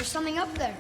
There's something up there.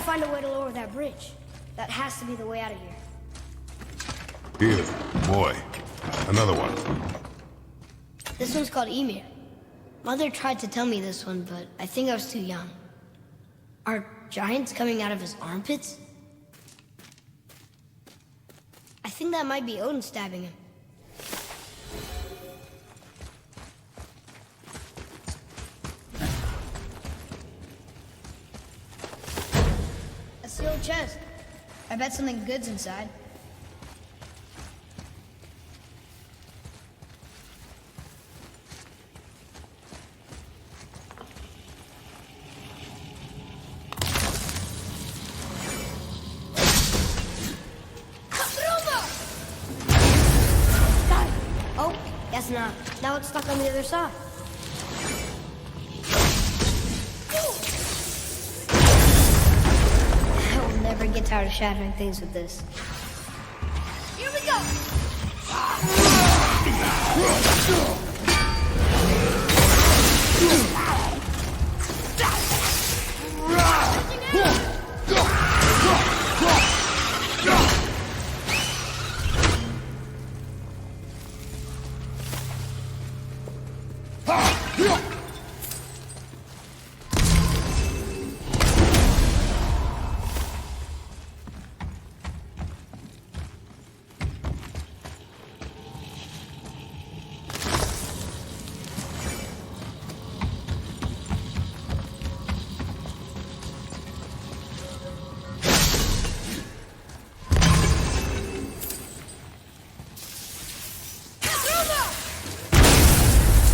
Find a way to lower that bridge. That has to be the way out of here. Here, boy. Another one. This one's called Emir. Mother tried to tell me this one, but I think I was too young. Are giants coming out of his armpits? I think that might be Odin stabbing him. That's the old chest. I bet something good's inside. Guess not. Now it's stuck on the other side. I will never get tired of shattering things with this. Here we go!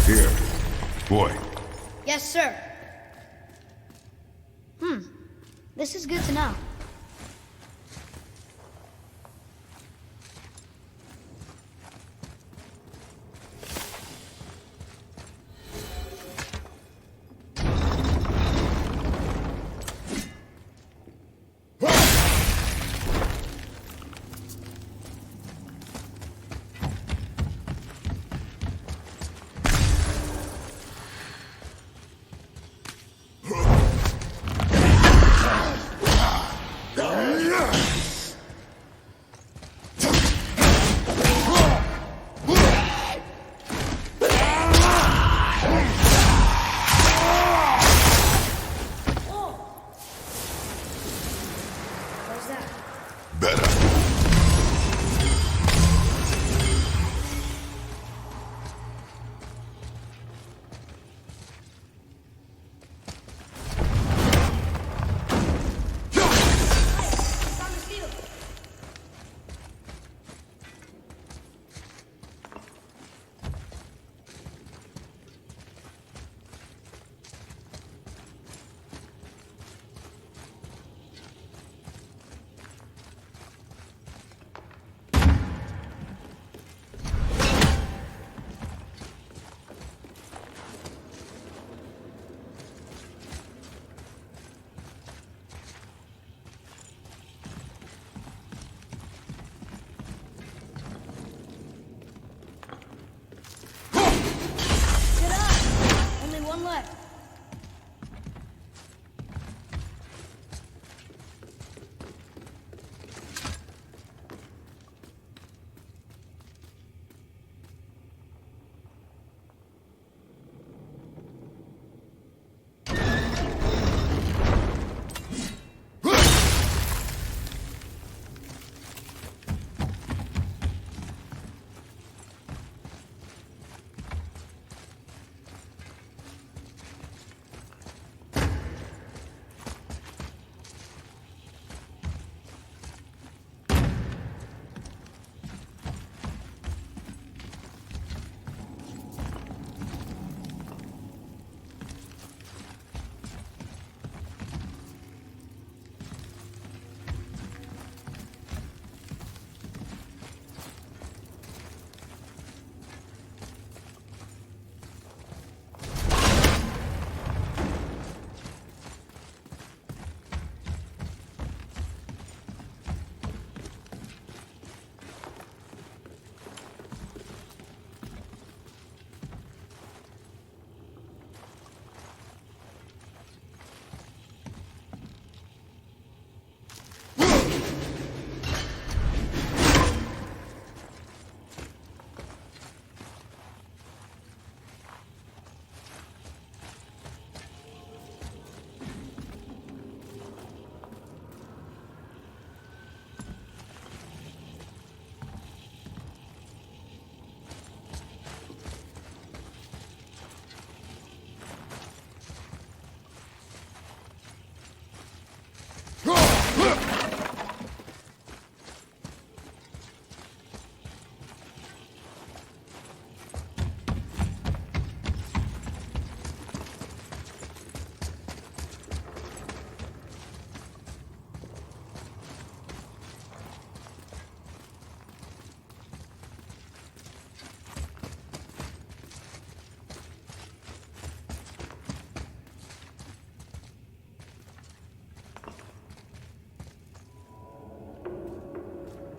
Here, boy. Yes, sir. This is good to know. Better.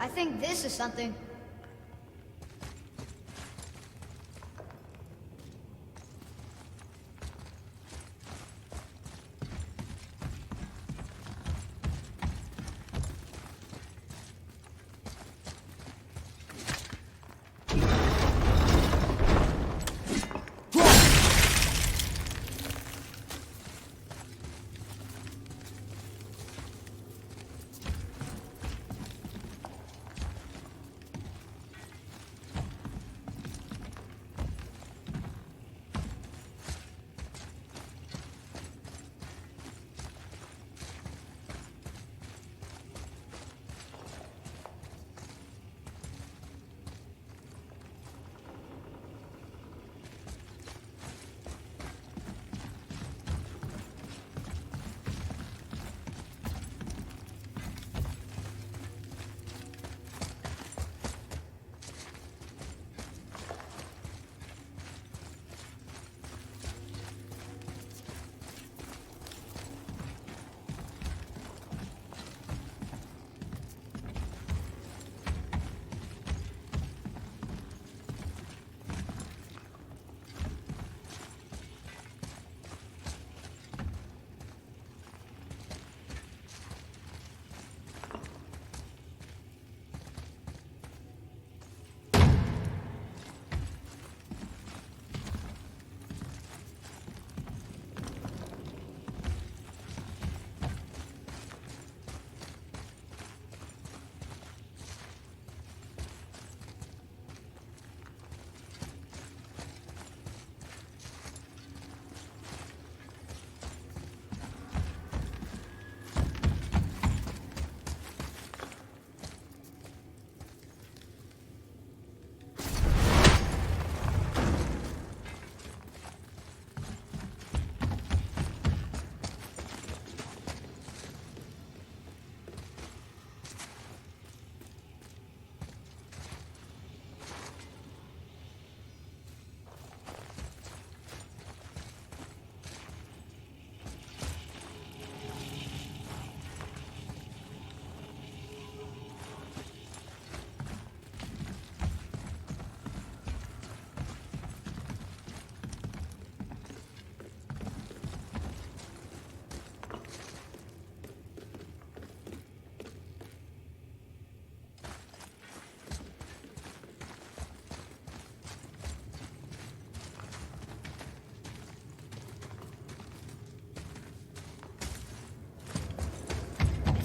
I think this is something.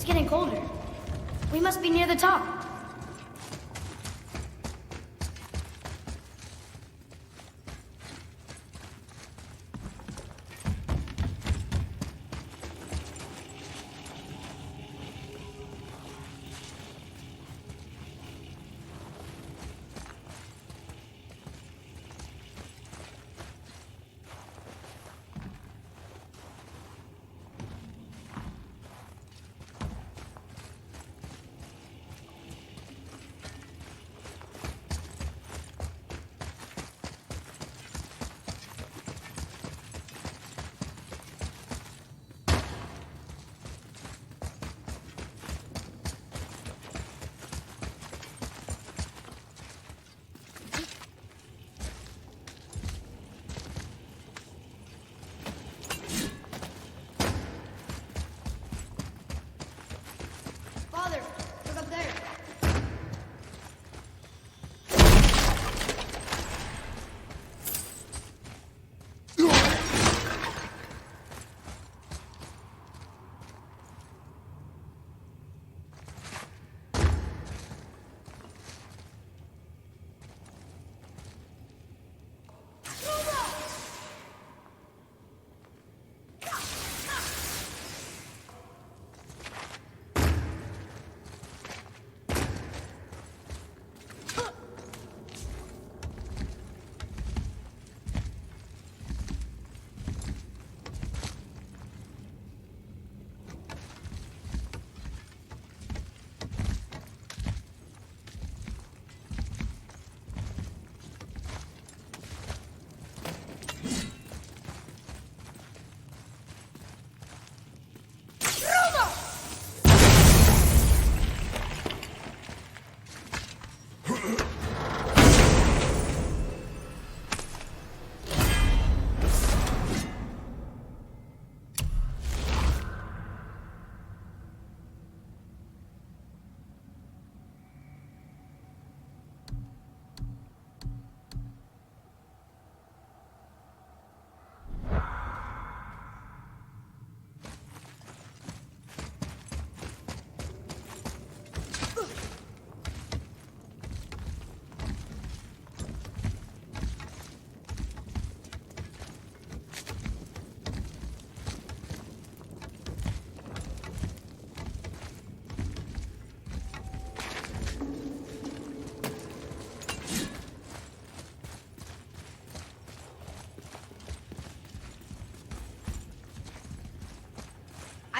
Getting colder. We must be near the top.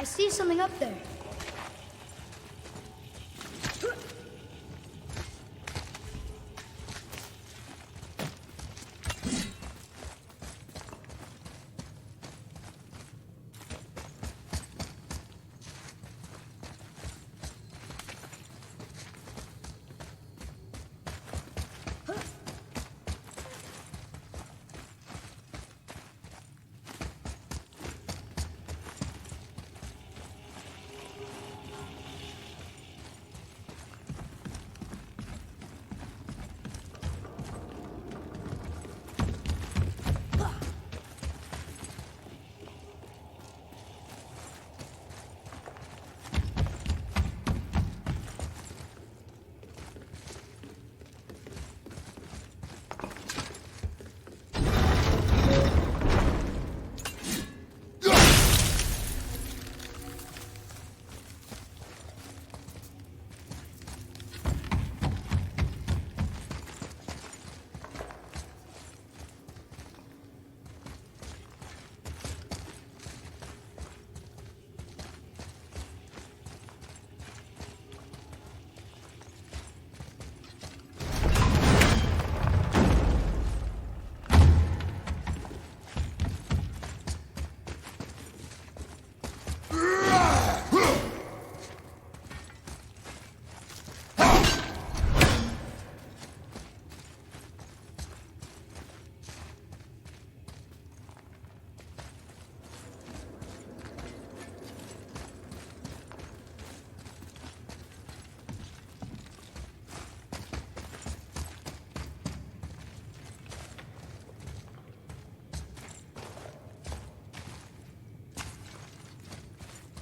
see something up there.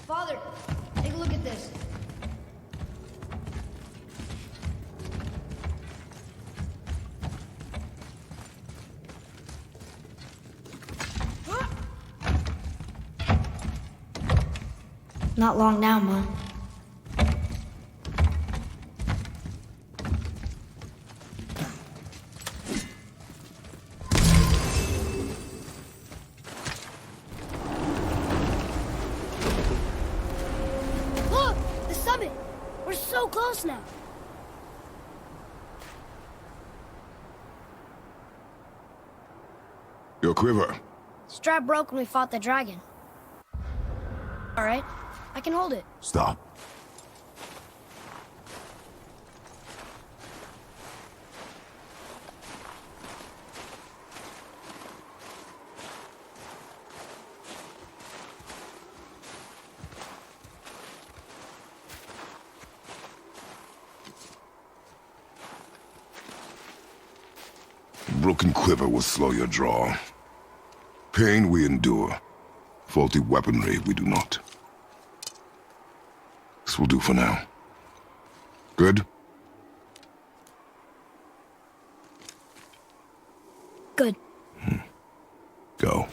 Father, take a look at this. Not long now, Mom. Look! The summit! We're so close now. Your quiver. Strap broke when we fought the dragon. All right, I can hold it. Stop. Broken quiver will slow your draw. Pain we endure. Faulty weaponry we do not. This will do for now. Good? Good. Go.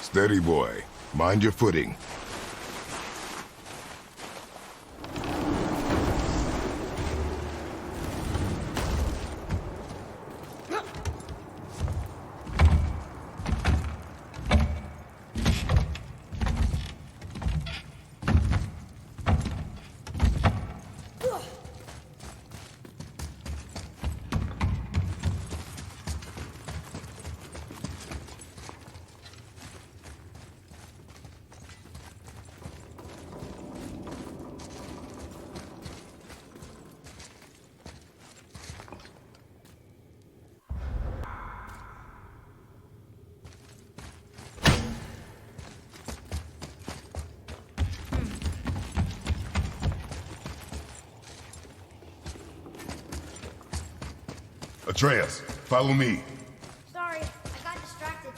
Steady, boy. Mind your footing. Atreus, follow me. Sorry, I got distracted.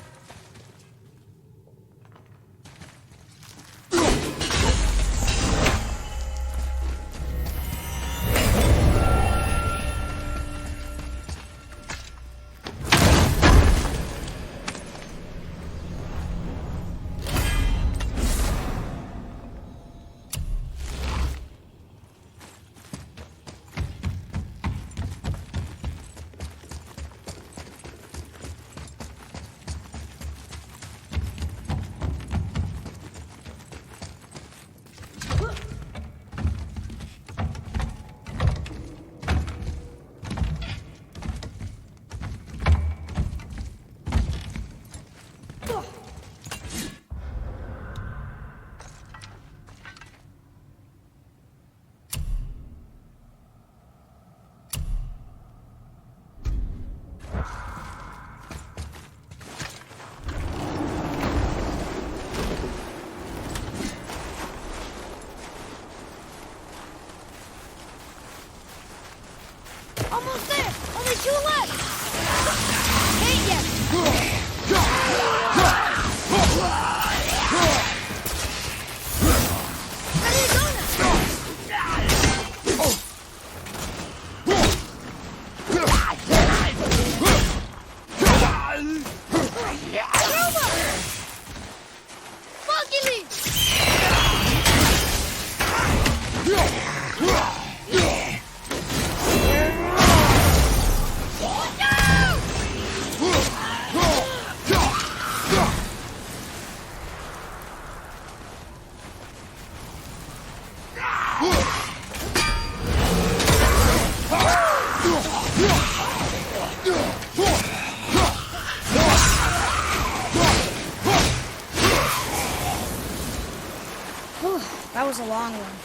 Almost there! Only 2 left! Ain't yet! Ready to go Monkey leap! That was a long one.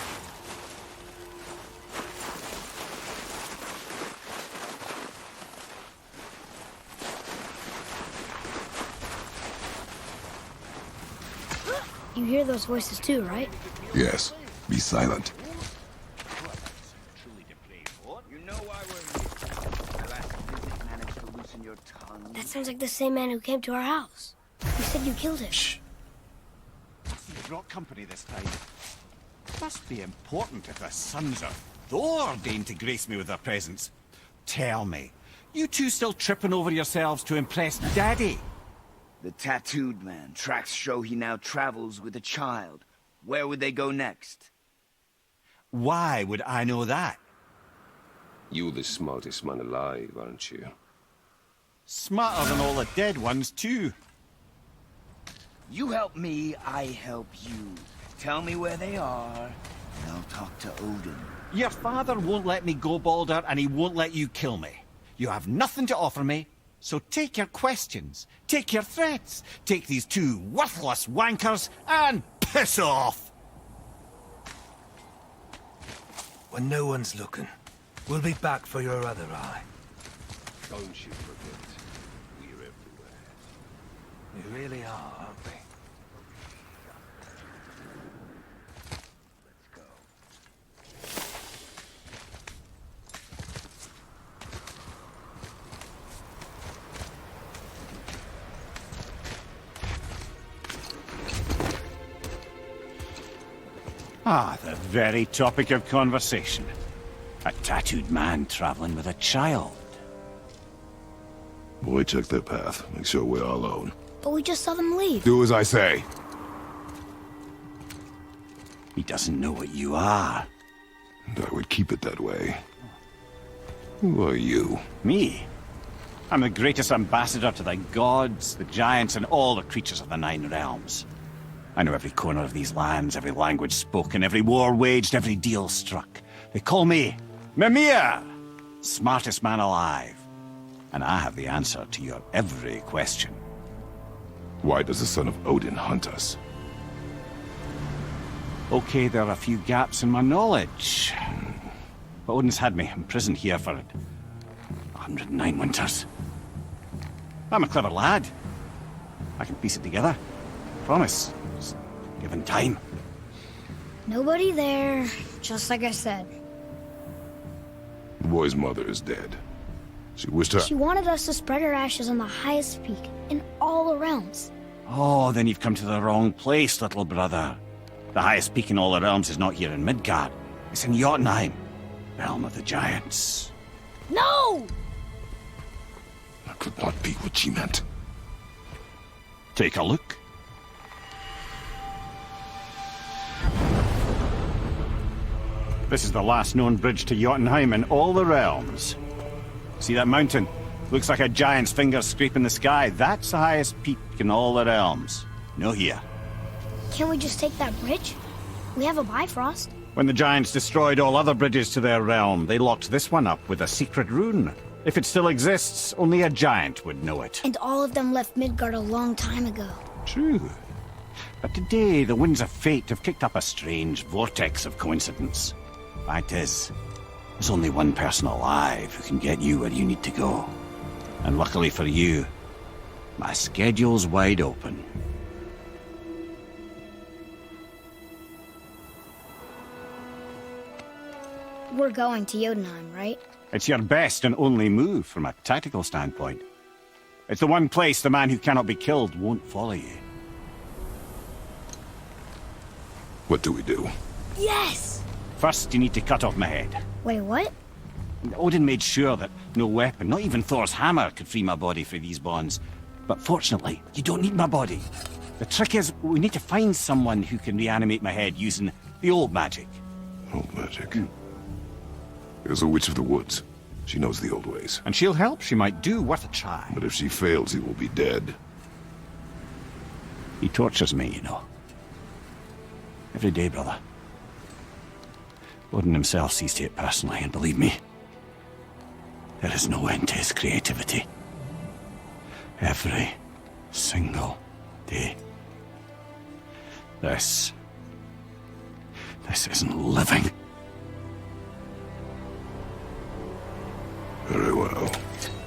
You hear those voices too, right? Yes. Be silent. That sounds like the same man who came to our house. You said you killed him. Shh. You brought company this time. Must be important if the sons of Thor deign to grace me with their presence. Tell me, you two still tripping over yourselves to impress Daddy? The tattooed man. Tracks show he now travels with a child. Where would they go next? Why would I know that? You're the smartest man alive, aren't you? Smarter than all the dead ones, too. You help me, I help you. Tell me where they are, and I'll talk to Odin. Your father won't let me go, Balder, and he won't let you kill me. You have nothing to offer me, so take your questions, take your threats, take these 2 worthless wankers, and piss off! When no one's looking, we'll be back for your other eye. Don't you forget, we're everywhere. We really are, aren't we? Ah, the very topic of conversation. A tattooed man traveling with a child. Boy, check their path. Make sure we're all alone. But we just saw them leave. Do as I say. He doesn't know what you are. And I would keep it that way. Who are you? Me? I'm the greatest ambassador to the gods, the giants, and all the creatures of the 9 realms. I know every corner of these lands, every language spoken, every war waged, every deal struck. They call me Mimir, smartest man alive. And I have the answer to your every question. Why does the son of Odin hunt us? Okay, there are a few gaps in my knowledge. But Odin's had me imprisoned here for 109 winters. I'm a clever lad. I can piece it together. Promise. Just given time. Nobody there, just like I said. The boy's mother is dead. She wished her... She wanted us to spread her ashes on the highest peak in all the realms. Oh, then you've come to the wrong place, little brother. The highest peak in all the realms is not here in Midgard. It's in Jotunheim, realm of the giants. No! That could not be what she meant. Take a look. This is the last known bridge to Jotunheim in all the realms. See that mountain? Looks like a giant's finger scraping the sky. That's the highest peak in all the realms. No here. Can't we just take that bridge? We have a Bifrost. When the giants destroyed all other bridges to their realm, they locked this one up with a secret rune. If it still exists, only a giant would know it. And all of them left Midgard a long time ago. True. But today, the winds of fate have kicked up a strange vortex of coincidence. Fact is, there's only one person alive who can get you where you need to go. And luckily for you, my schedule's wide open. We're going to Jotunheim, right? It's your best and only move from a tactical standpoint. It's the one place the man who cannot be killed won't follow you. What do we do? Yes! First, you need to cut off my head. Wait, what? Odin made sure that no weapon, not even Thor's hammer, could free my body for these bonds. But fortunately, you don't need my body. The trick is, we need to find someone who can reanimate my head using the old magic. Old magic. There's a witch of the woods. She knows the old ways. And she'll help. She might do worth a try. But if she fails, he will be dead. He tortures me, you know. Every day, brother. Odin himself sees to it personally, and believe me, there is no end to his creativity. Every single day. This isn't living. Very well.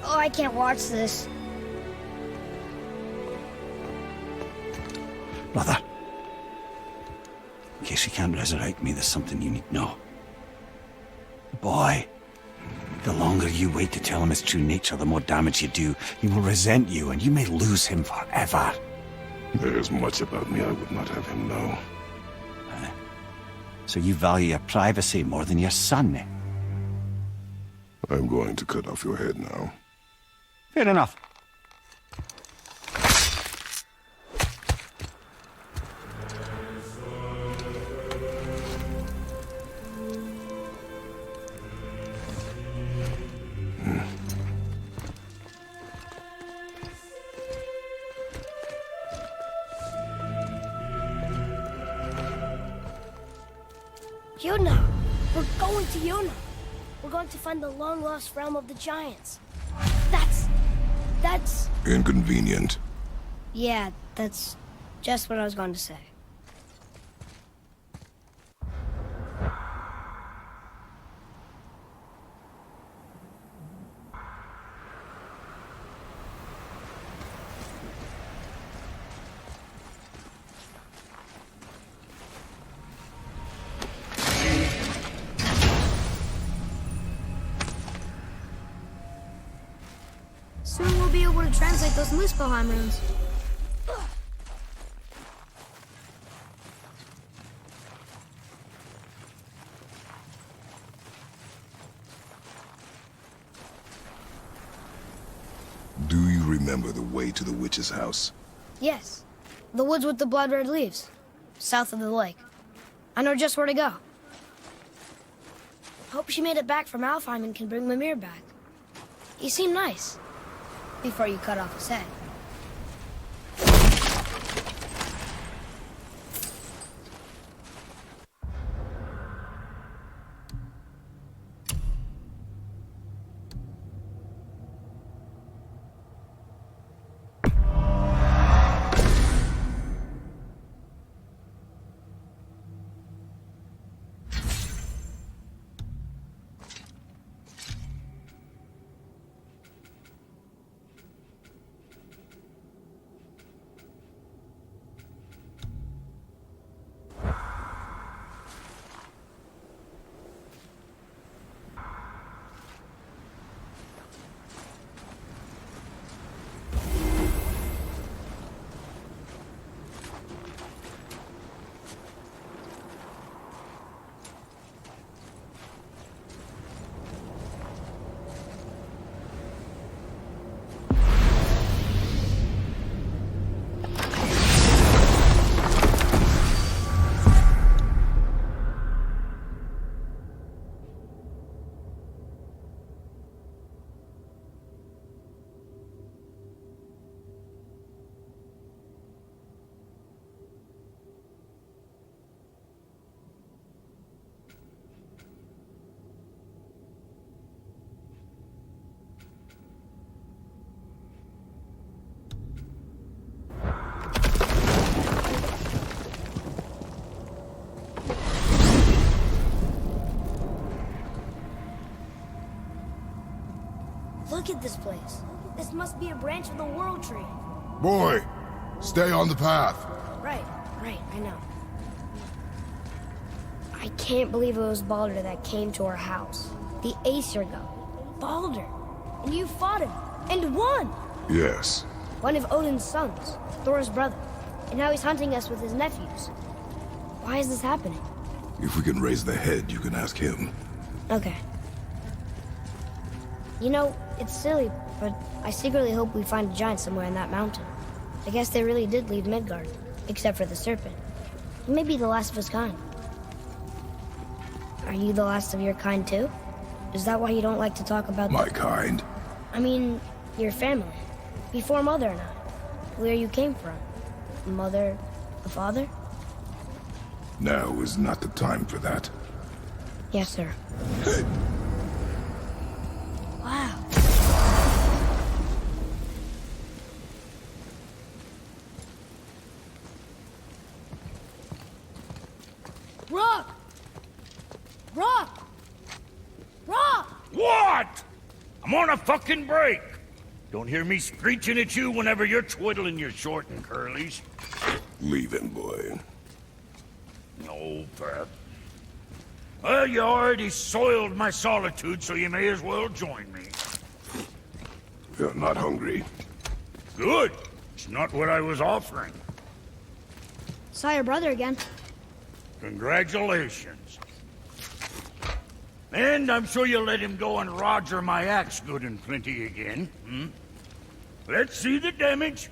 Oh, I can't watch this. Brother, in case you can't resurrect me, there's something you need to know. The boy, the longer you wait to tell him his true nature, the more damage you do. He will resent you, and you may lose him forever. There's much about me I would not have him know. So you value your privacy more than your son, eh? I'm going to cut off your head now. Fair enough. Jotunheim! We're going to Jotunheim! We're going to find the long-lost realm of the giants. That's... Inconvenient. Yeah, that's just what I was going to say. Soon we'll be able to translate those Muspelheim runes. Do you remember the way to the witch's house? Yes. The woods with the blood-red leaves. South of the lake. I know just where to go. Hope she made it back from Alfheim and can bring Mimir back. He seemed nice. Before you cut off his head. Look at this place. This must be a branch of the World Tree. Boy, stay on the path. Right, I know. I can't believe it was Baldur that came to our house. The Aesir god. Baldur. And you fought him. And won! Yes. One of Odin's sons. Thor's brother. And now he's hunting us with his nephews. Why is this happening? If we can raise the head, you can ask him. Okay. You know, it's silly, but I secretly hope we find a giant somewhere in that mountain. I guess they really did leave Midgard, except for the serpent. He may be the last of his kind. Are you the last of your kind too? Is that why you don't like to talk about My kind? I mean, your family. Before Mother and I. Where you came from. Mother, a father? Now is not the time for that. Yes, sir. Wow. Rock! Rock! Rock! What? I'm on a fucking break. Don't hear me screeching at you whenever you're twiddling your short and curlies. Leave him, boy. No, Pep. Well, you already soiled my solitude, so you may as well join me. You're not hungry. Good. It's not what I was offering. Saw your brother again. Congratulations. And I'm sure you'll let him go and roger my axe good and plenty again, hmm? Let's see the damage.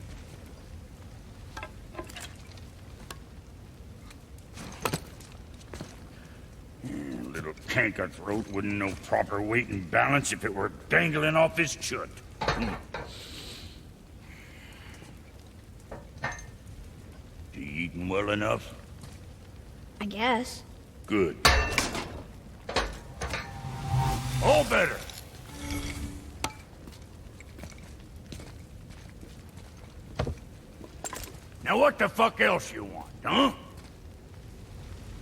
Little canker throat wouldn't know proper weight and balance if it were dangling off his chut. You eating well enough? I guess. Good. All better. Now what the fuck else you want, huh?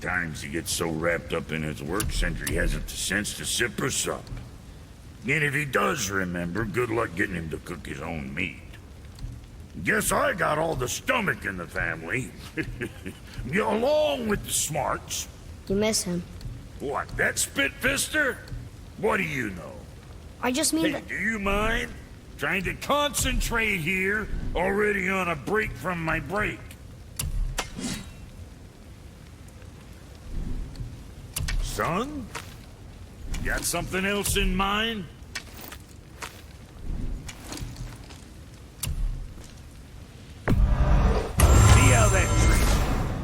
Times he gets so wrapped up in his work, Sentry hasn't the sense to sip or sup. And if he does remember, good luck getting him to cook his own meat. Guess I got all the stomach in the family. Along with the smarts. You miss him. What, that spit-fister? What do you know? I just mean Hey, that... do you mind? Trying to concentrate here, already on a break from my break. Son? Got something else in mind? See how that treats.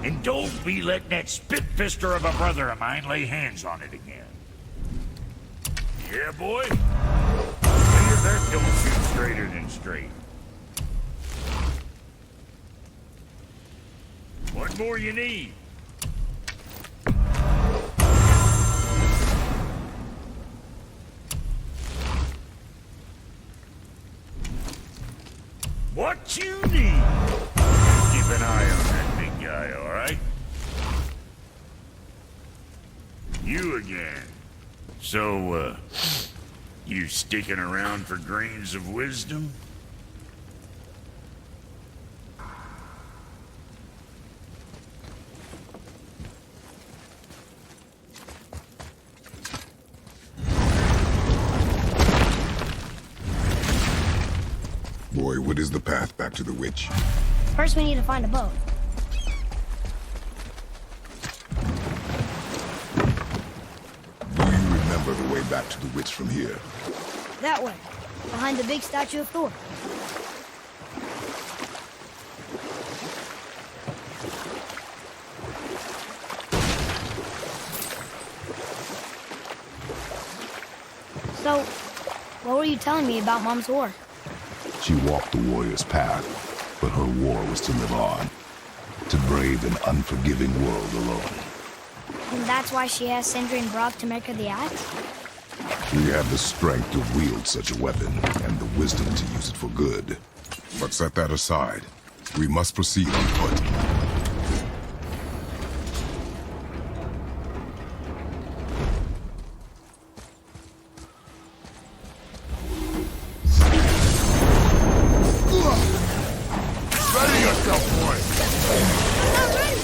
And don't be letting that spit-fister of a brother of mine lay hands on it again. Yeah, boy? That don't shoot straighter than straight. What more you need? What you need? Keep an eye on that big guy, all right? You again. So, you sticking around for grains of wisdom? Boy, what is the path back to the witch? First we need to find a boat. Do you remember the way back to the witch from here? That way. Behind the big statue of Thor. So, what were you telling me about Mom's war? She walked the warrior's path, but her war was to live on. To brave an unforgiving world alone. And that's why she asked Sindri and Brock to make her the axe? We have the strength to wield such a weapon, and the wisdom to use it for good. But set that aside. We must proceed on foot. Ready yourself, boy! I'm not ready!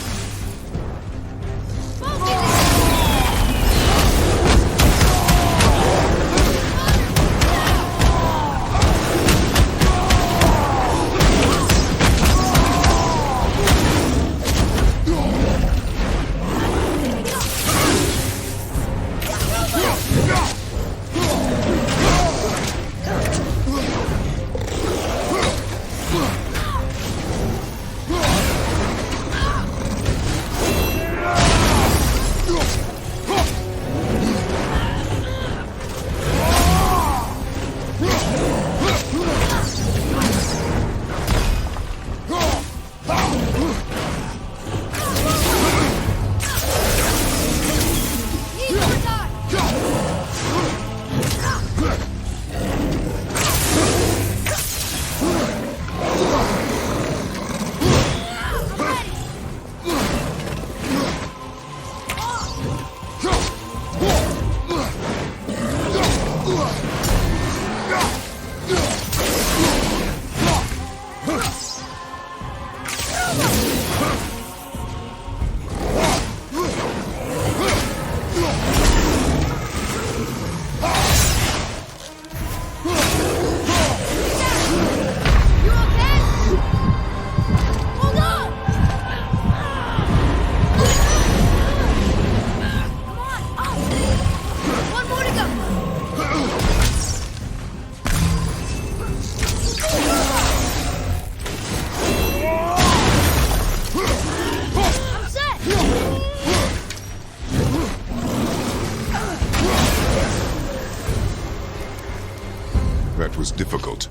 That was difficult.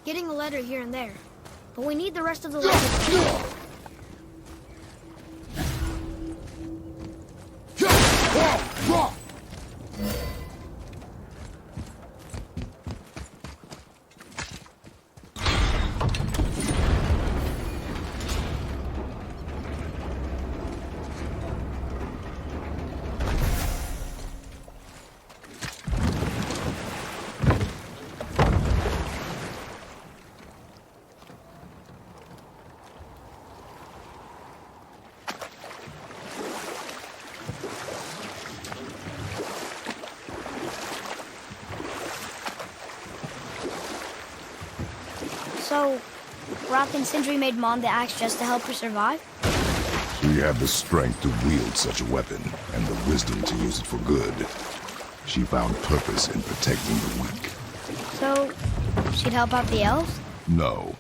Getting a letter here and there, but we need the rest of the letter. So, Rock and Sindri made Mom the axe just to help her survive? She had the strength to wield such a weapon, and the wisdom to use it for good. She found purpose in protecting the weak. So, she'd help out the elves? No.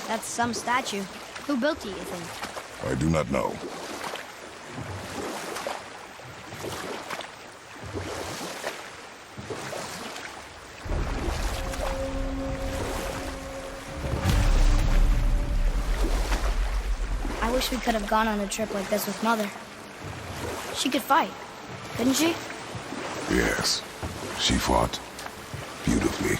That's some statue. Who built it, you think? I do not know. I wish we could have gone on a trip like this with Mother. She could fight, couldn't she? Yes. She fought beautifully.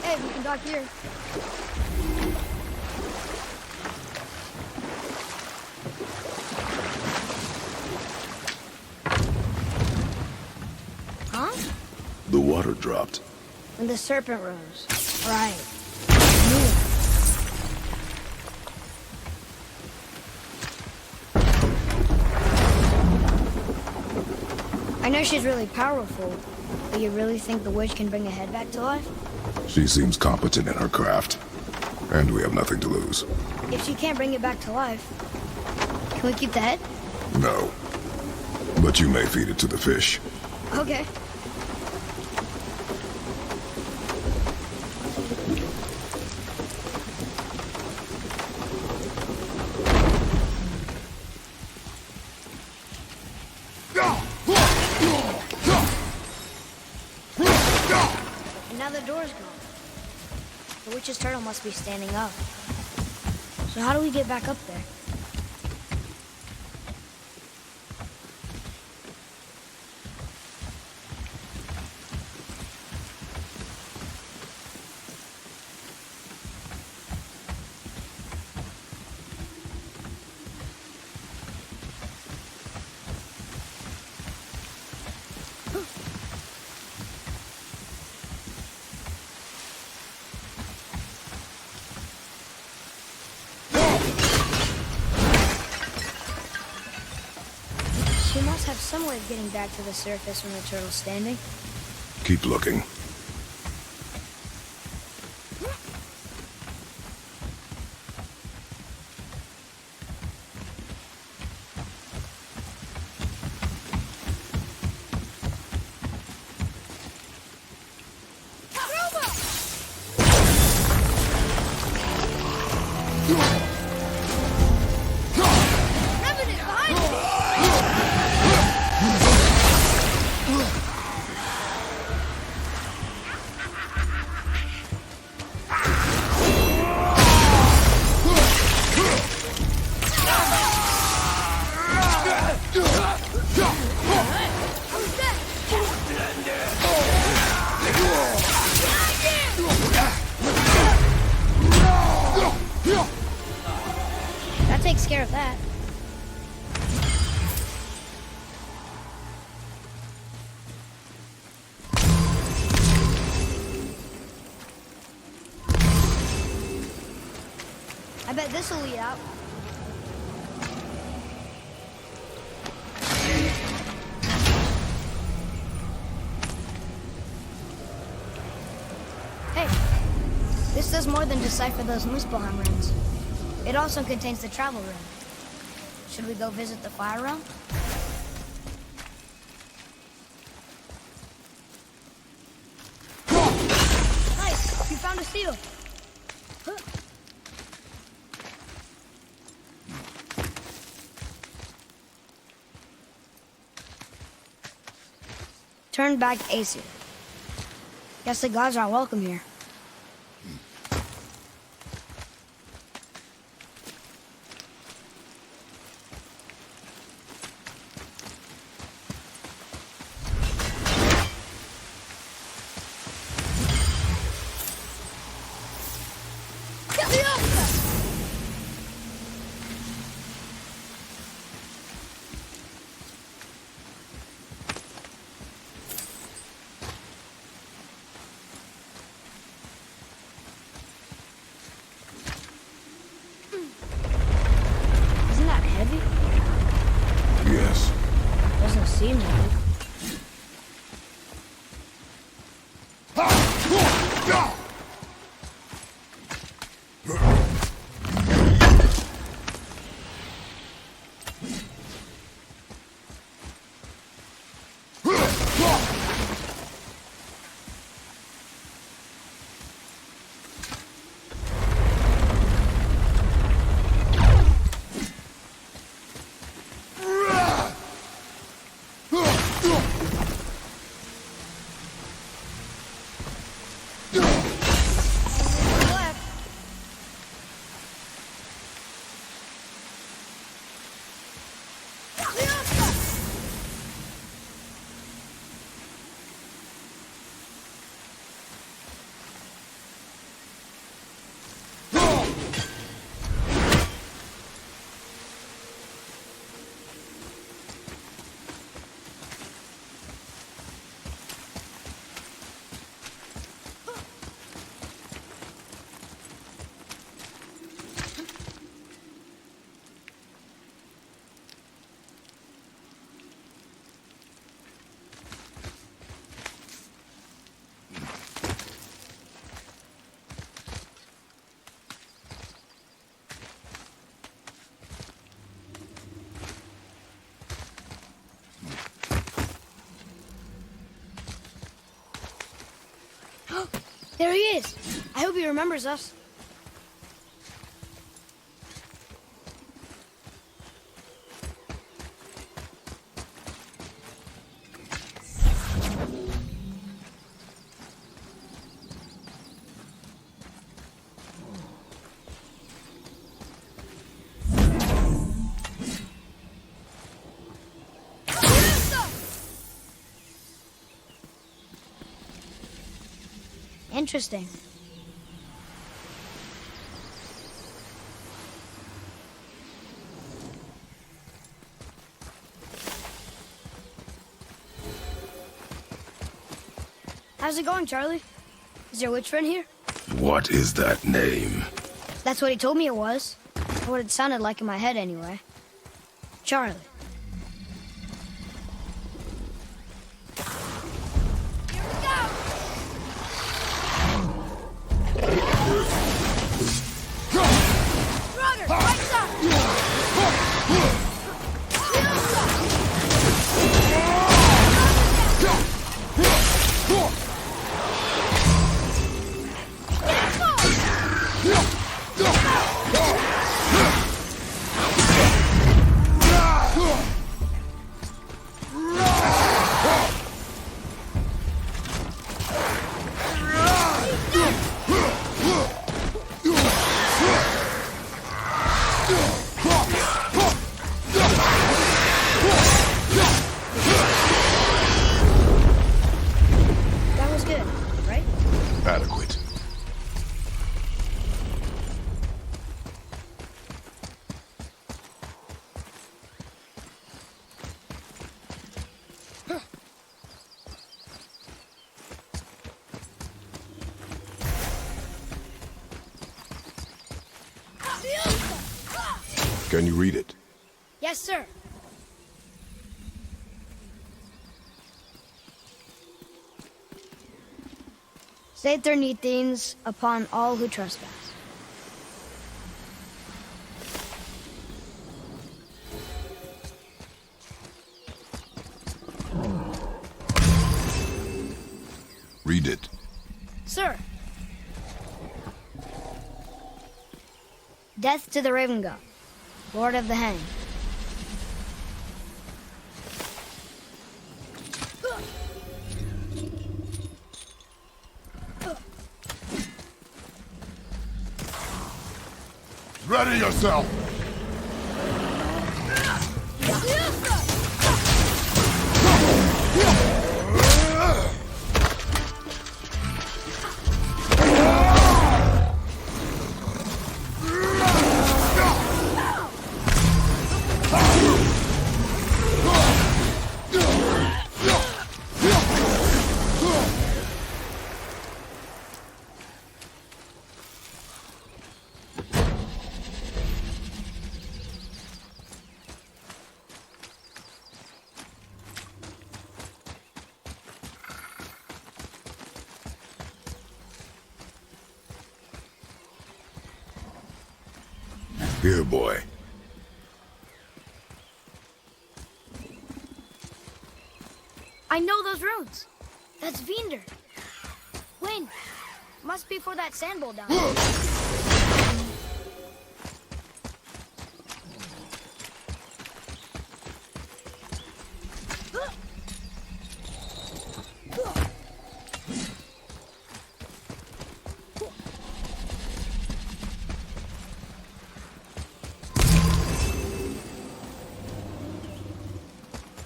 Hey, we can dock here. Huh? The water dropped. And the serpent rose. Right. I know she's really powerful, but you really think the witch can bring a head back to life? She seems competent in her craft, and we have nothing to lose. If she can't bring it back to life, can we keep the head? No. But you may feed it to the fish. Okay. And now the door's gone. The witch's turtle must be standing up. So how do we get back up there? She must have some way of getting back to the surface when the turtle's standing. Keep looking. Revenant behind me! takes care of that. I bet this'll lead out. Hey, this does more than decipher those Muspelheim runes. It also contains the travel rune. Should we go visit the fire realm? Nice! You found a seal! Huh. Turn back Aesir. Guess the gods are welcome here. Yes. Doesn't seem like. There he is! I hope he remembers us. Interesting. How's it going, Charlie? Is your witch friend here? What is that name? That's what he told me it was. Or what it sounded like in my head, anyway. Charlie. Adequate. Can you read it? Yes, sir. Saeternithines upon all who trespass. Read it. Sir. Death to the Raven God, Lord of the Hang. Ready yourself! Here, boy. I know those runes. That's Vinder. Wind. Must be for that sand bowl down there.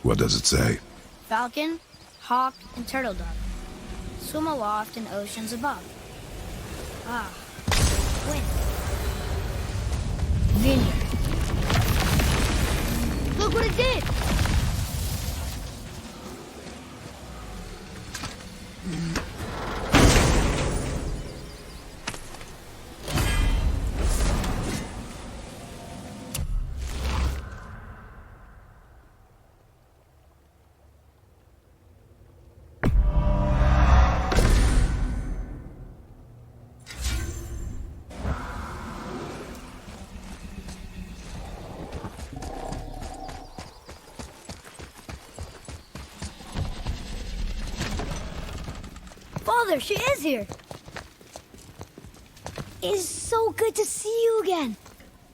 What does it say? Falcon, hawk, and turtle dove swim aloft in oceans above. Ah, wind. Vineyard. Look what it did! Father, she is here. It's so good to see you again.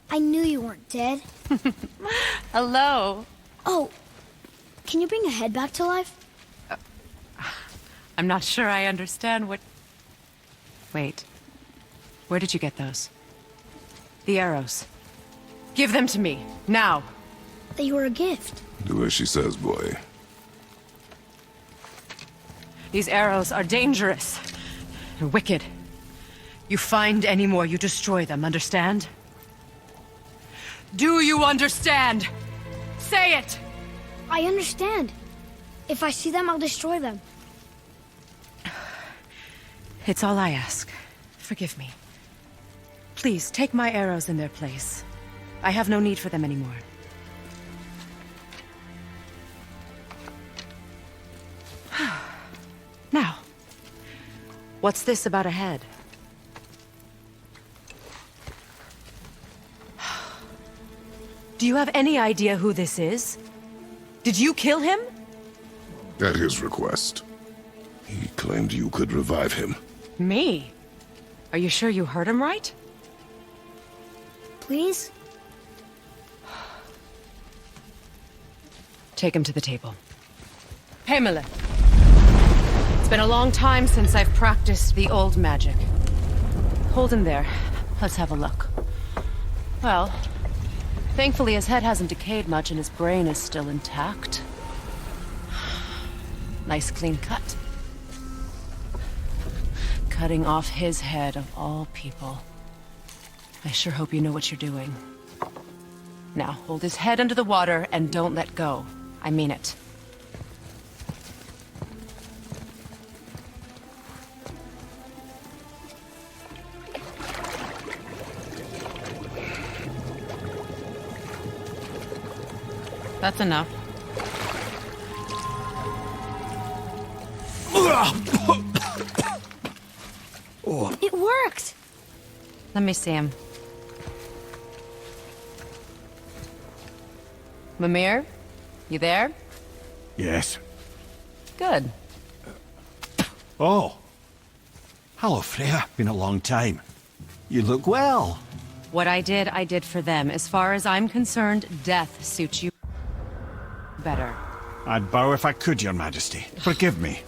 I knew you weren't dead. Hello. Oh, can you bring a head back to life? I'm not sure I understand what... Wait. Where did you get those? The arrows. Give them to me, now. They were a gift. Do as she says, boy. These arrows are dangerous and wicked. You find any more, you destroy them, understand? Do you understand? Say it! I understand. If I see them, I'll destroy them. It's all I ask. Forgive me. Please, take my arrows in their place. I have no need for them anymore. Now, what's this about a head? Do you have any idea who this is? Did you kill him? At his request. He claimed you could revive him. Me? Are you sure you heard him right? Please? Take him to the table. Pamela. It's been a long time since I've practiced the old magic. Hold him there. Let's have a look. Well, thankfully his head hasn't decayed much and his brain is still intact. Nice clean cut. Cutting off his head of all people. I sure hope you know what you're doing. Now, hold his head under the water and don't let go. I mean it. That's enough. It worked! Let me see him. Mimir? You there? Yes. Good. Oh. Hello, Freya. Been a long time. You look well. What I did for them. As far as I'm concerned, death suits you better. I'd bow if I could, Your Majesty. Forgive me.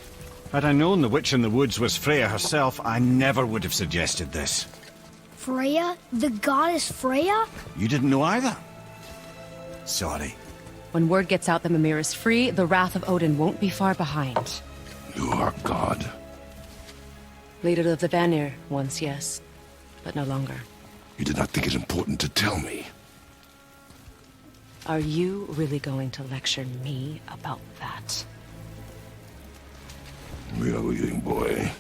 Had I known the witch in the woods was Freya herself, I never would have suggested this. Freya? The goddess Freya? You didn't know either? Sorry. When word gets out that Mimir is free, the wrath of Odin won't be far behind. You are God. Leader of the Vanir, once yes, but no longer. You did not think it important to tell me. Are you really going to lecture me about that? We are leaving, boy.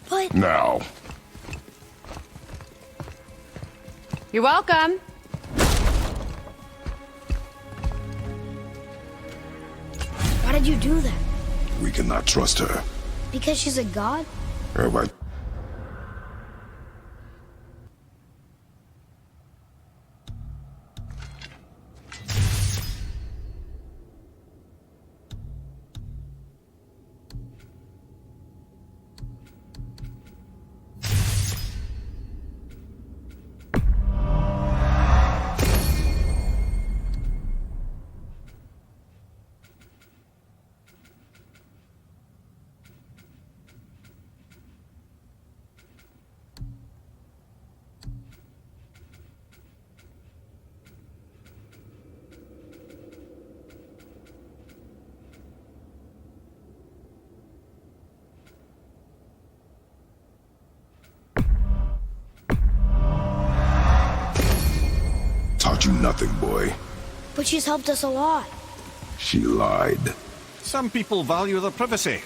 But... Now. You're welcome. Why did you do that? We cannot trust her. Because she's a god? Have I... Taught you nothing, boy. But she's helped us a lot. She lied. Some people value their privacy.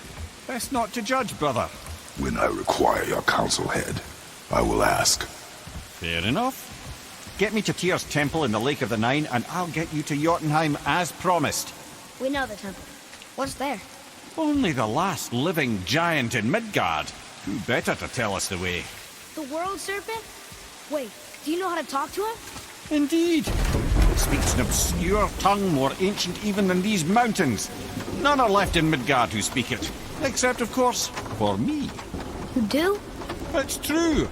Best not to judge, brother. When I require your counsel head, I will ask. Fair enough. Get me to Tyr's temple in the Lake of the Nine, and I'll get you to Jotunheim as promised. We know the temple. What's there? Only the last living giant in Midgard. Who better to tell us the way? The world serpent? Wait, do you know how to talk to him? Indeed. Speaks an obscure tongue more ancient even than these mountains. None are left in Midgard who speak it. Except, of course, for me. You do? It's true.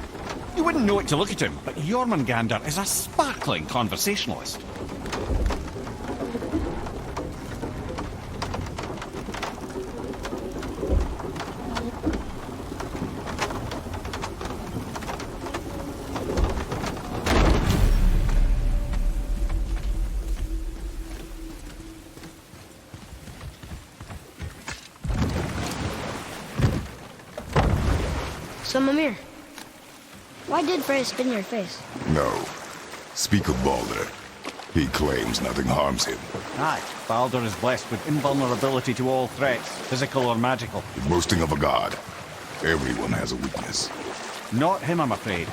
You wouldn't know it to look at him, but Jormungandr is a sparkling conversationalist. So, Mimir, why did Freya spin your face? No. Speak of Baldur. He claims nothing harms him. Aye, Baldur is blessed with invulnerability to all threats, physical or magical. The boasting of a god. Everyone has a weakness. Not him, I'm afraid.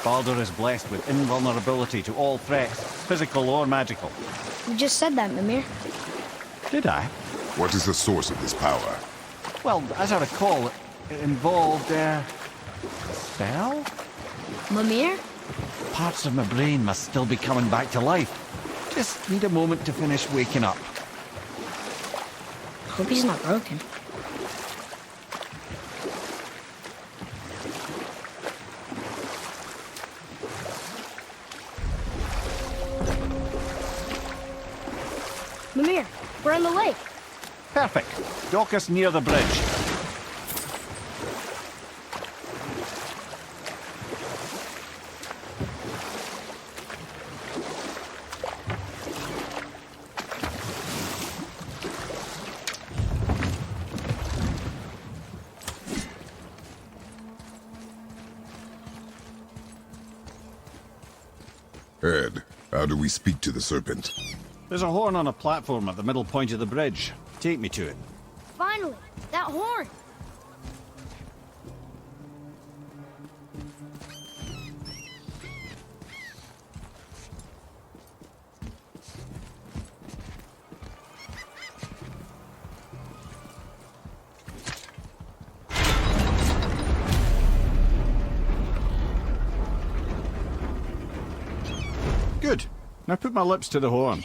Baldur is blessed with invulnerability to all threats, physical or magical. You just said that, Mimir. Did I? What is the source of this power? Well, as I recall, it involved, a spell? Mimir? Parts of my brain must still be coming back to life. Just need a moment to finish waking up. Hope he's not broken. Mimir, we're in the lake. Perfect. Dock us near the bridge. Ed, how do we speak to the serpent? There's a horn on a platform at the middle point of the bridge. Take me to it. Finally, that horn. Now put my lips to the horn.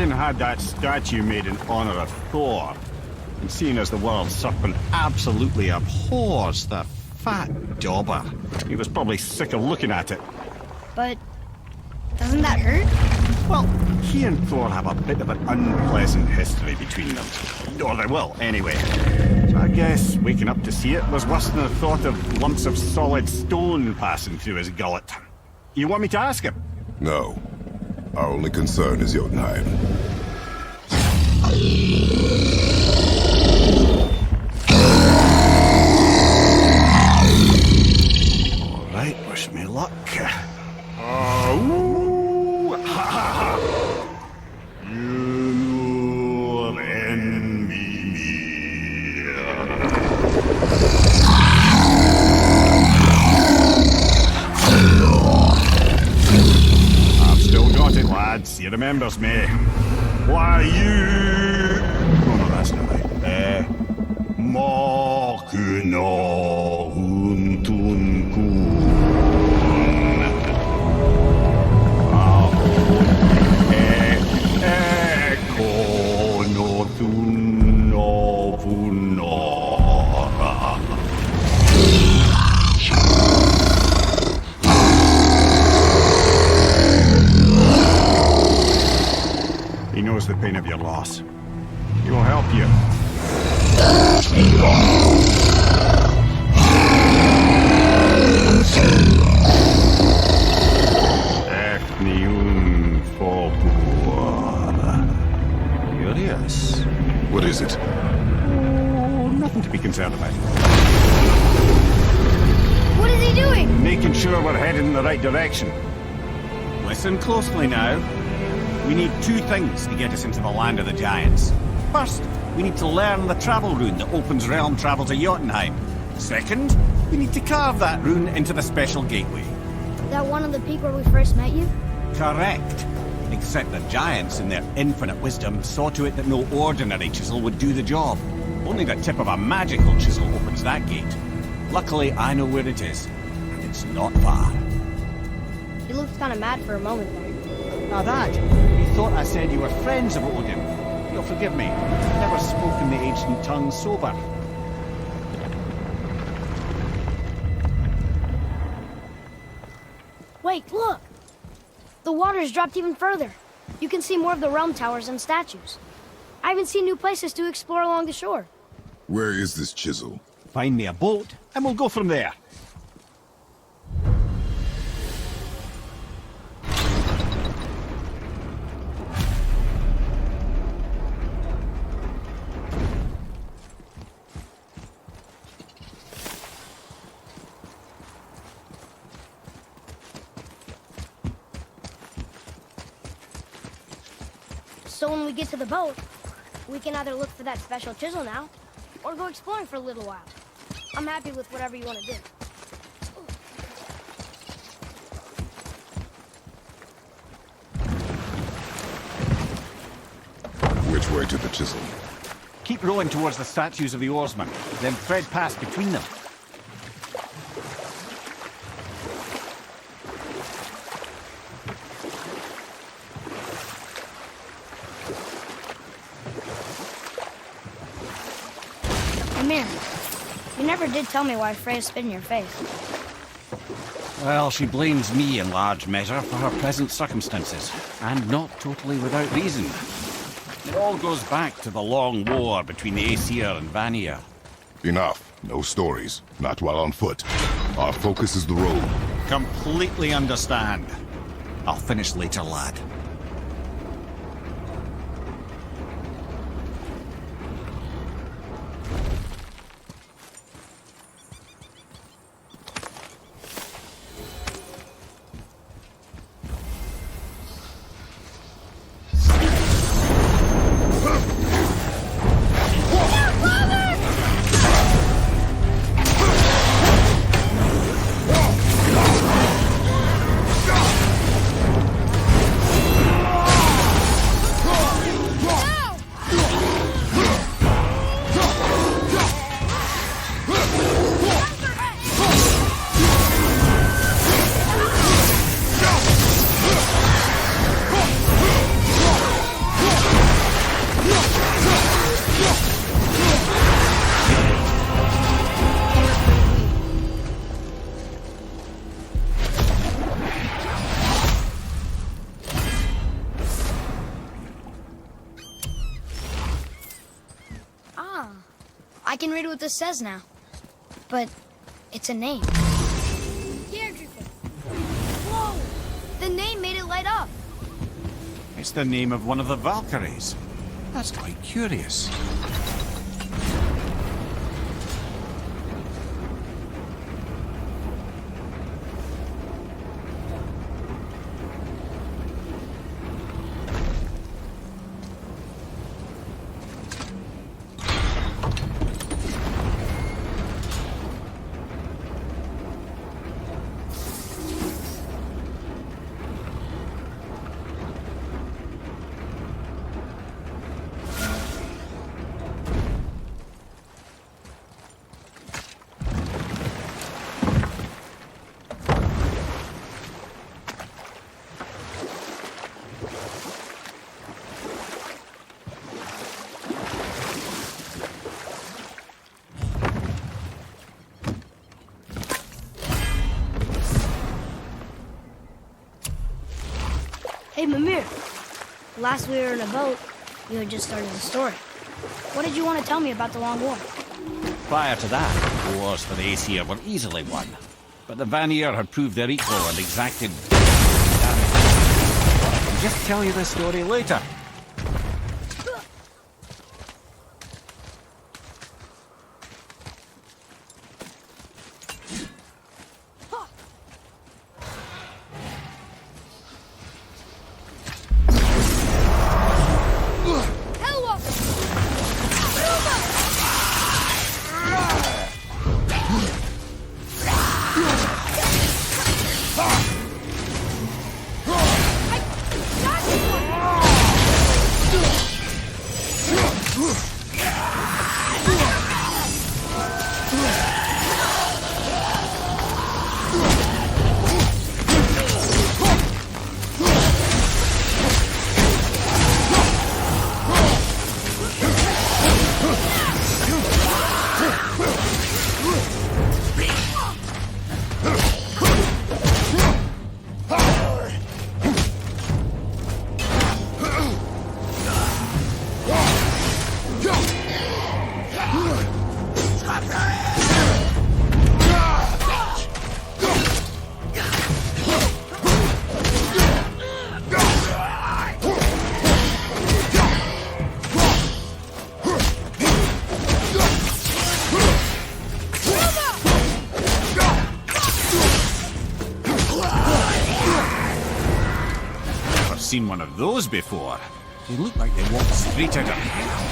Had that statue made in honor of Thor. And seeing as the world serpent absolutely abhors the fat dauber, he was probably sick of looking at it. But doesn't that hurt? Well, he and Thor have a bit of an unpleasant history between them. Or they will, anyway. So I guess waking up to see it was worse than the thought of lumps of solid stone passing through his gullet. You want me to ask him? No. Our only concern is Jotunheim. All right, wish me luck. You envy me. I've still got it, lads. He remembers me. Why you? Oh no, that's not right. Makuna huntun kun. Ekono tunno punora. He knows the pain of your loss. He will help you. Curious. What is it? Oh, nothing to be concerned about. What is he doing? Making sure we're headed in the right direction. Listen closely now. We need two things to get us into the land of the giants. First, we need to learn the travel rune that opens realm travel to Jotunheim. Second, we need to carve that rune into the special gateway. That one on the peak where we first met you? Correct. Except the giants, in their infinite wisdom, saw to it that no ordinary chisel would do the job. Only the tip of a magical chisel opens that gate. Luckily, I know where it is, and it's not far. You looked kind of mad for a moment there. Now that, you thought I said you were friends of Odin. You'll forgive me. I've never spoken the ancient tongue sober. Wait, look! The water's dropped even further. You can see more of the realm towers and statues. I haven't seen new places to explore along the shore. Where is this chisel? Find me a boat, and we'll go from there. So when we get to the boat, we can either look for that special chisel now, or go exploring for a little while. I'm happy with whatever you want to do. Which way to the chisel? Keep rowing towards the statues of the oarsmen, then thread past between them. You never did tell me why Freya spit in your face. Well, she blames me in large measure for her present circumstances, and not totally without reason. It all goes back to the long war between the Aesir and Fenniة. Enough. No stories. Not while on foot. Our focus is the road. Completely understand. I'll finish later, lad. I can read what this says now. But it's a name. Whoa! The name made it light up. It's the name of one of the Valkyries. That's quite curious. Hey, Mimir. Last we were in a boat, you had just started the story. What did you want to tell me about the Long War? Prior to that, the wars for the Aesir were easily won. But the Vanir had proved their equal and exacted damage. I can just tell you the story later. Seen one of those before. They look like they walked straight out of hell.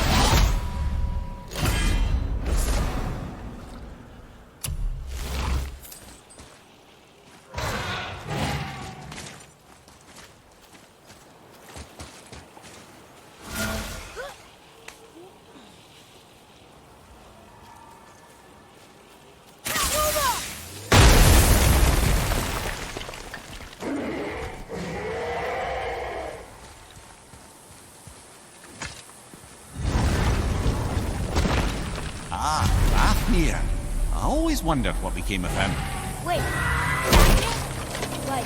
I always wondered what became of him. Wait. Like,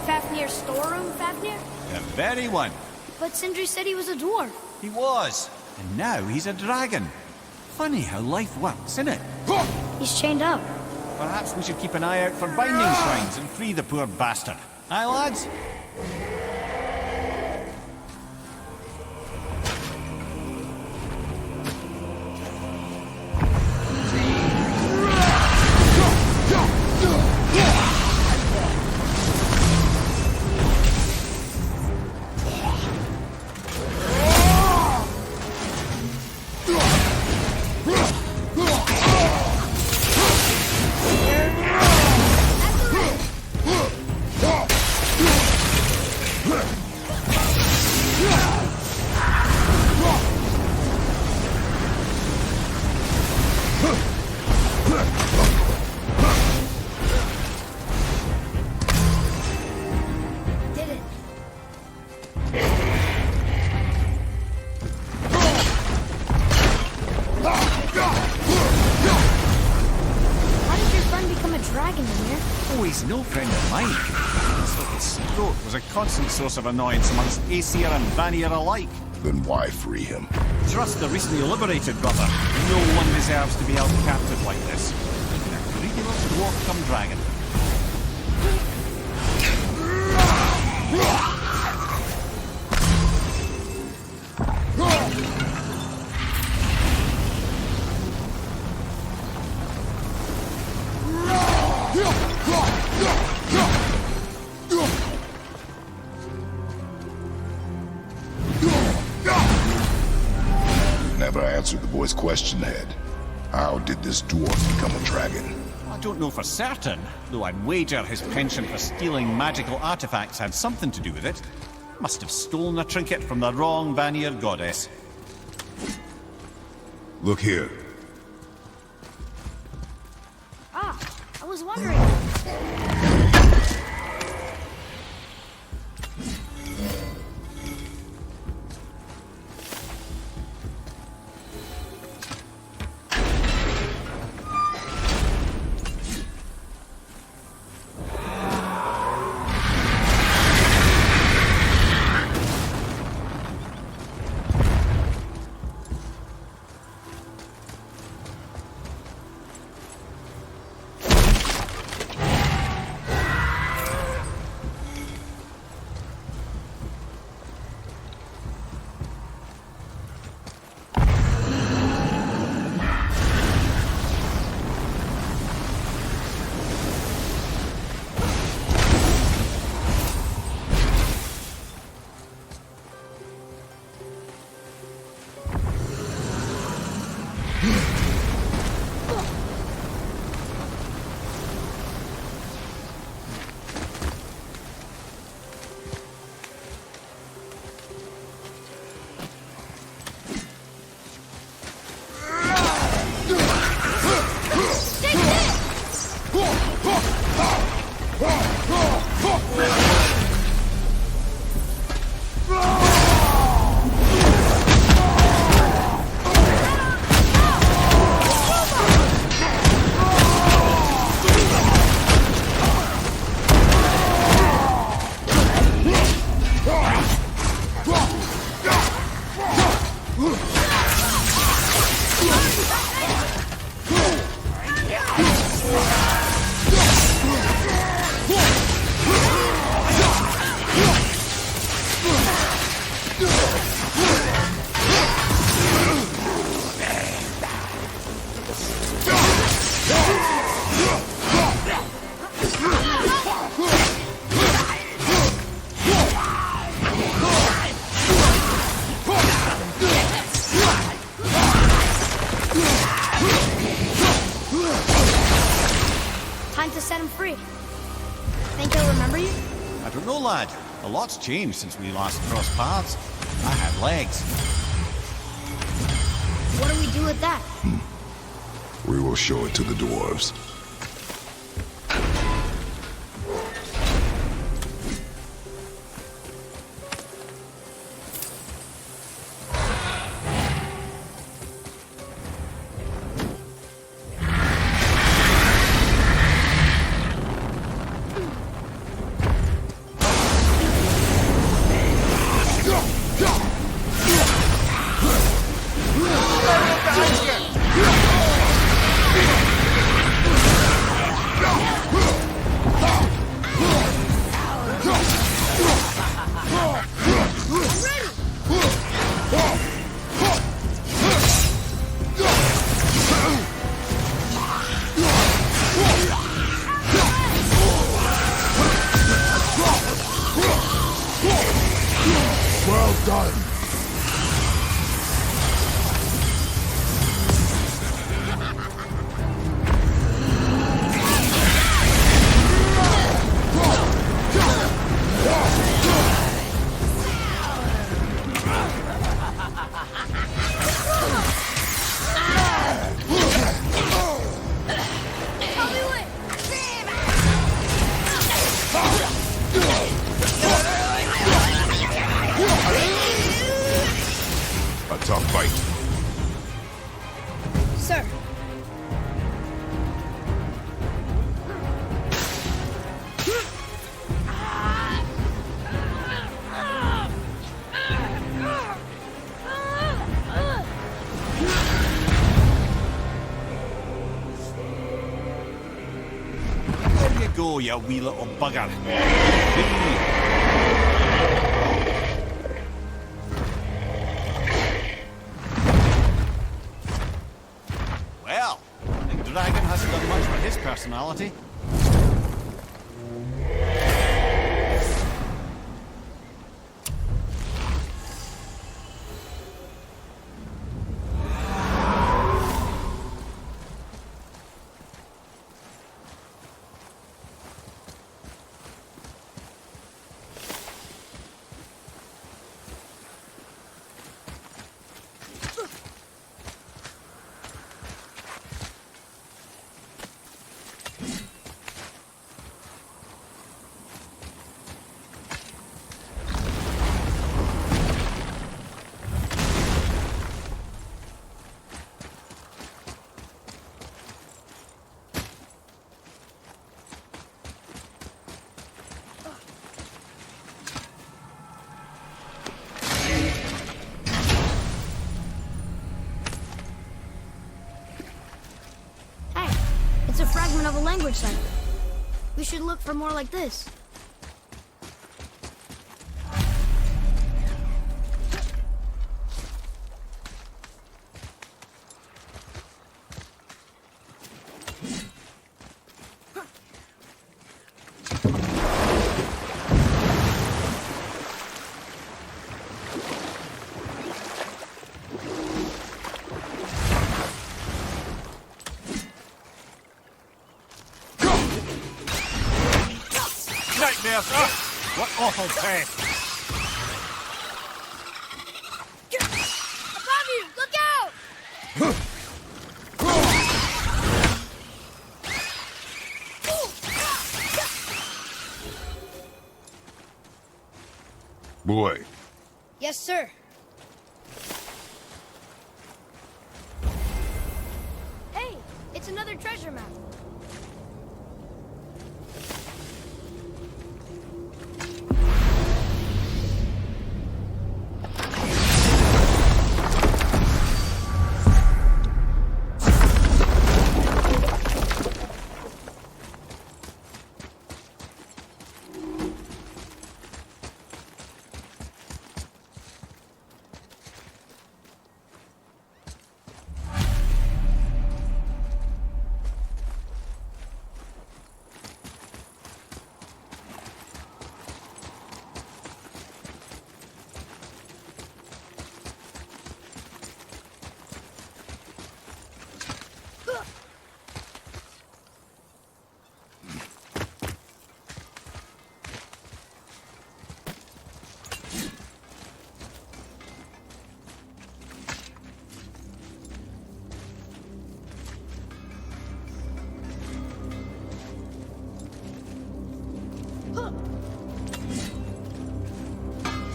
Fafnir's storeroom Fafnir? The very one. But Sindri said he was a dwarf. He was. And now he's a dragon. Funny how life works, isn't it? He's chained up. Perhaps we should keep an eye out for binding shrines and free the poor bastard. Aye, lads? No friend of mine. His little throat was a constant source of annoyance amongst Aesir and Vanir alike. Then why free him? Trust the recently liberated, brother. No one deserves to be held captive like this. Even a greedy-little dwarf come dragon. Never answered the boy's question, Head. How did this dwarf become a dragon? I don't know for certain, though I'd wager his penchant for stealing magical artifacts had something to do with it. Must have stolen a trinket from the wrong Vanir goddess. Look here. Ah, I was wondering. Time to set him free. Think he'll remember you? I don't know, lad. A lot's changed since we last crossed paths. I had legs. What do we do with that? We will show it to the dwarves. Well done. A tough fight. Sir. you wee little bugger. Well, the dragon hasn't done much for his personality. It's a fragment of a language cipher. We should look for more like this. Nightmares! Ah, what awful pain! Above you! Look out! Boy. Yes, sir. Hey, it's another treasure map.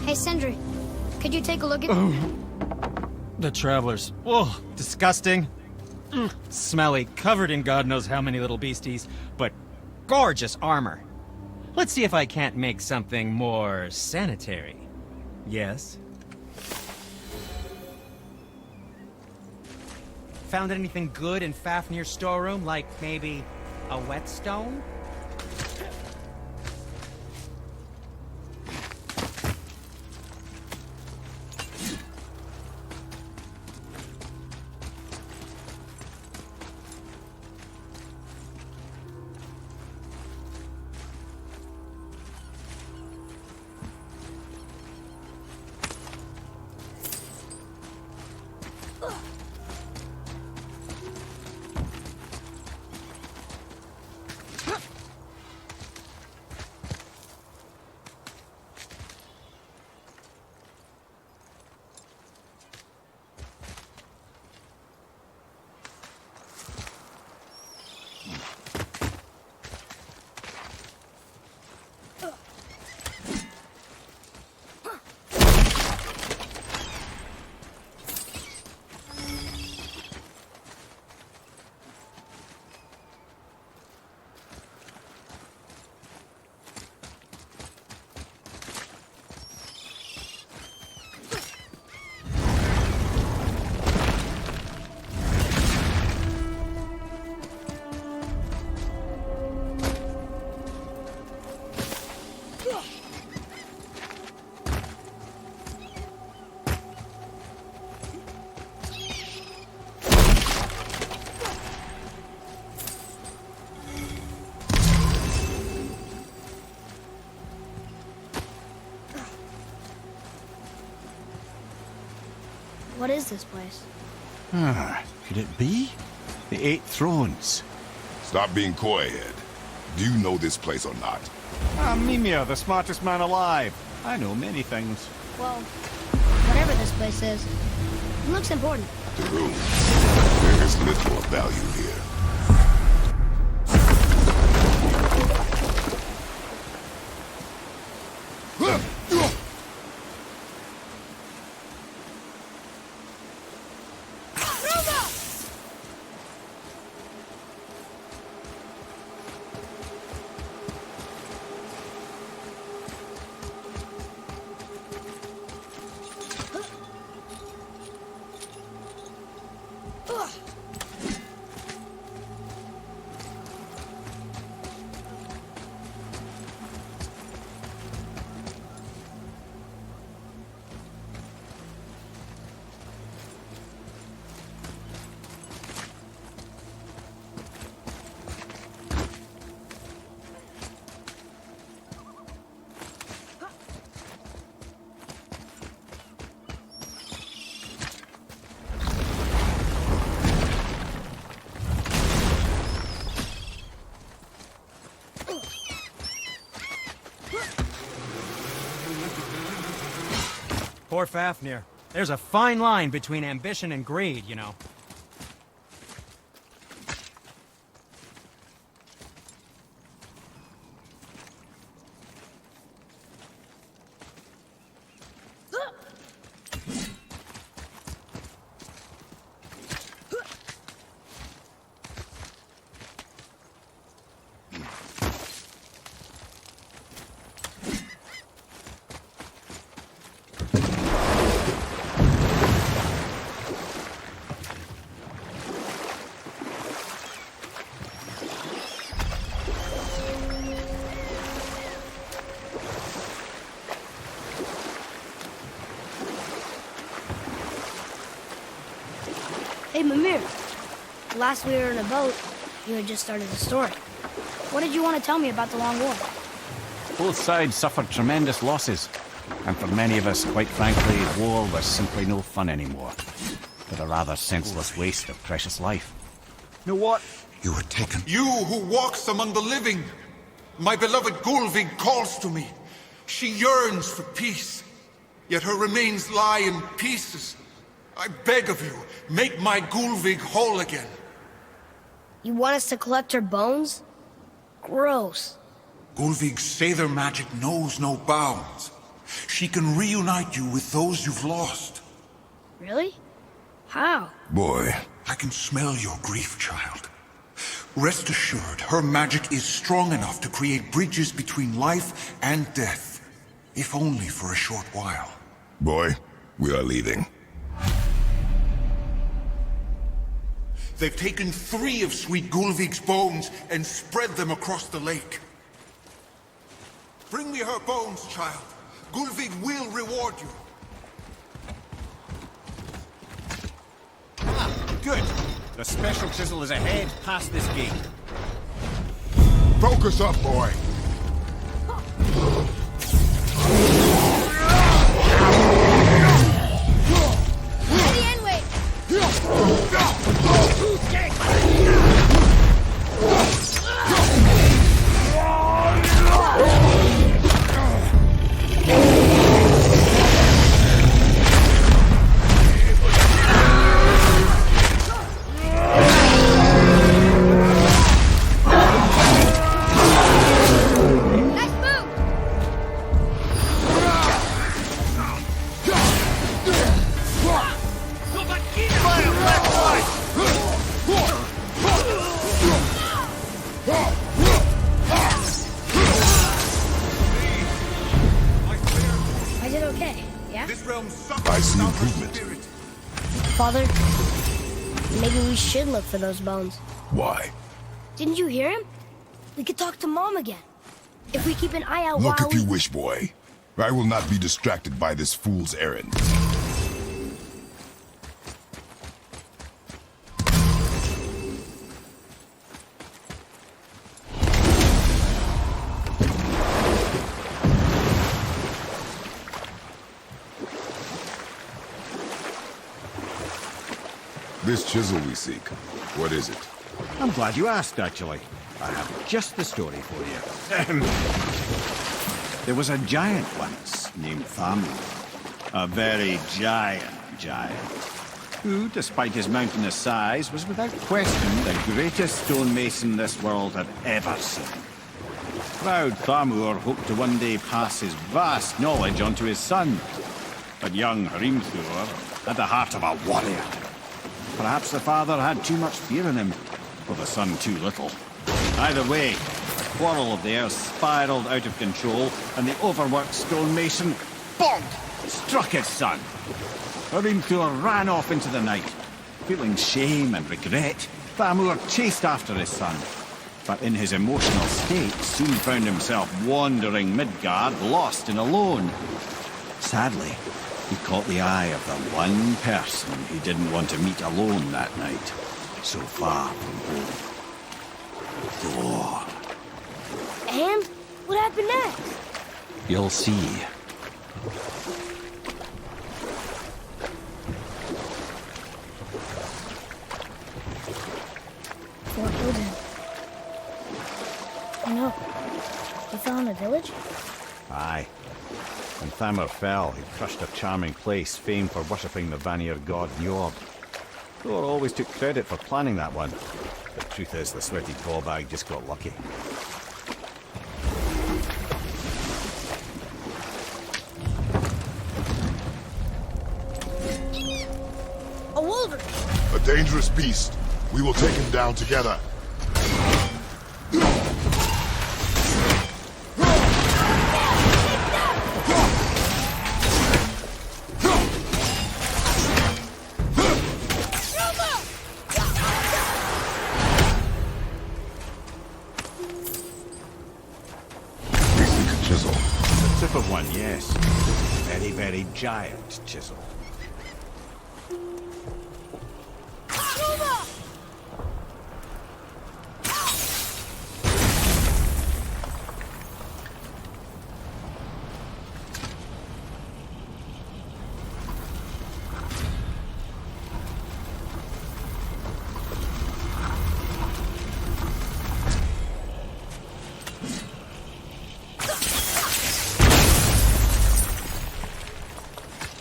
Hey, Sindri, could you take a look at... The travelers. Oh, disgusting. Smelly, covered in God knows how many little beasties, but gorgeous armor. Let's see if I can't make something more sanitary. Yes? Found anything good in Fafnir's storeroom, like maybe a whetstone? What is this place? Could it be? The Eight Thrones. Stop being coy, Ed. Do you know this place or not? I'm Mimir, the smartest man alive. I know many things. Well, whatever this place is, it looks important. To whom? There is little of value here. Poor Fafnir. There's a fine line between ambition and greed, you know. Hey, Mimir. Last we were in a boat, you had just started the story. What did you want to tell me about the Long War? Both sides suffered tremendous losses. And for many of us, quite frankly, war was simply no fun anymore. But a rather senseless waste of precious life. You know what? You were taken. You who walks among the living. My beloved Gulvig calls to me. She yearns for peace. Yet her remains lie in pieces. I beg of you, make my Gulvig whole again. You want us to collect her bones? Gross. Gulvig's Sather magic knows no bounds. She can reunite you with those you've lost. Really? How? Boy. I can smell your grief, child. Rest assured, her magic is strong enough to create bridges between life and death. If only for a short while. Boy, we are leaving. They've taken 3 of Sweet Gulvig's bones and spread them across the lake. Bring me her bones, child. Gulvig will reward you. Ah, good. The special chisel is ahead past this gate. Focus up, boy. Ready and wait. I see improvement. Father, maybe we should look for those bones. Why? Didn't you hear him? We could talk to Mom again. If we keep an eye out Look while if you wish, boy. I will not be distracted by this fool's errand. This chisel we seek, what is it? I'm glad you asked, actually. I have just the story for you. There was a giant once named Thamur. A very giant, who, despite his mountainous size, was without question the greatest stonemason this world had ever seen. Proud Thamur hoped to one day pass his vast knowledge on to his son. But young Hrimthur had the heart of a warrior. Perhaps the father had too much fear in him, or the son too little. Either way, the quarrel of theirs spiraled out of control, and the overworked stonemason, bonk, struck his son. Hrimthur ran off into the night. Feeling shame and regret, Thamur chased after his son. But in his emotional state, soon found himself wandering Midgard, lost and alone. Sadly, he caught the eye of the one person he didn't want to meet alone that night, so far from home. Thor. And what happened next? You'll see. Fort Odin. Oh no. He fell in a village? Aye. When Thamur fell, he crushed a charming place famed for worshipping the Vanir god Njord. Thor always took credit for planning that one. The truth is, the sweaty ballbag just got lucky. A wolverine! A dangerous beast. We will take him down together. Chisel. The tip of one, yes. Very, very giant chisel.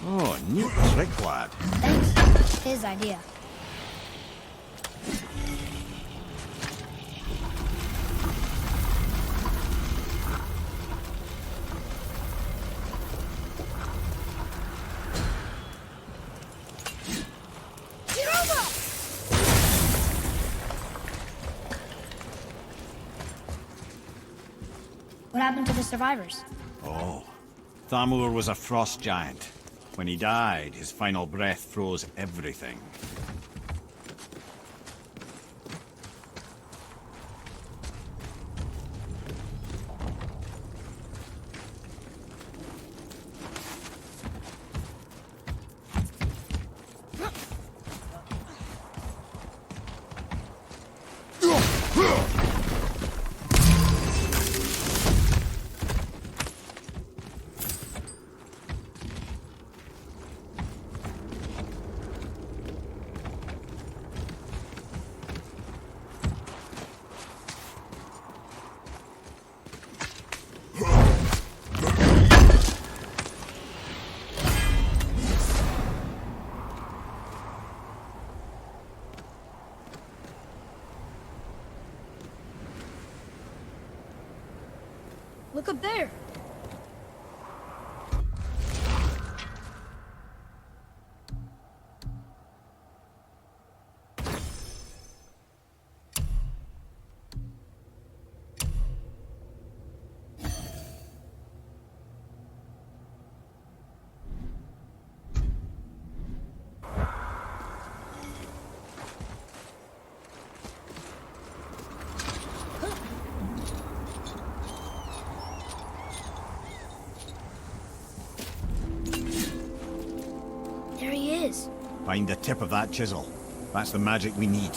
Oh, neat trick, lad. Thanks. His idea. What happened to the survivors? Oh, Thamur was a frost giant. When he died, his final breath froze everything. Look up there. There he is. Find the tip of that chisel. That's the magic we need.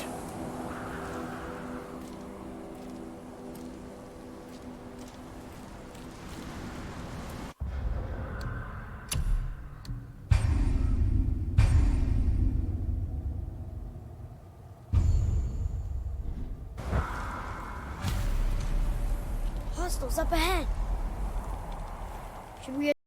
Hostiles up ahead. Should we